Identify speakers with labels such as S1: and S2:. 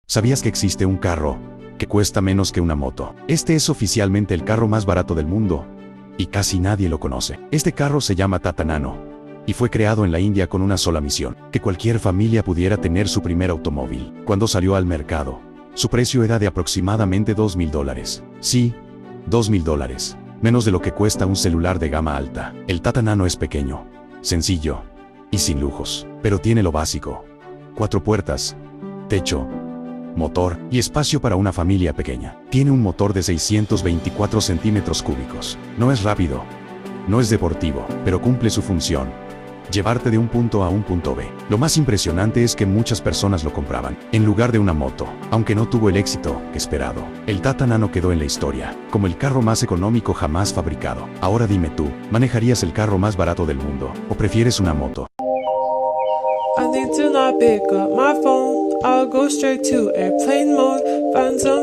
S1: ¿Sabías que existe un carro que cuesta menos que una moto? Este es oficialmente el carro más barato del mundo y casi nadie lo conoce. Este carro se llama Tata Nano y fue creado en la India con una sola misión: que cualquier familia pudiera tener su primer automóvil. Cuando salió al mercado, su precio era de aproximadamente $2,000. Sí, $2,000. Menos de lo que cuesta un celular de gama alta. El Tata Nano es pequeño, sencillo y sin lujos, pero tiene lo básico: 4 puertas, techo, motor y espacio para una familia pequeña. Tiene un motor de 624 centímetros cúbicos. No es rápido, no es deportivo, pero cumple su función: llevarte de un punto a un punto B. Lo más impresionante es que muchas personas lo compraban en lugar de una moto, aunque no tuvo el éxito que esperado. El Tata Nano quedó en la historia como el carro más económico jamás fabricado. Ahora dime tú, ¿manejarías el carro más barato del mundo o prefieres una moto?
S2: I need to not pick up my phone. I'll go straight to airplane mode. Find some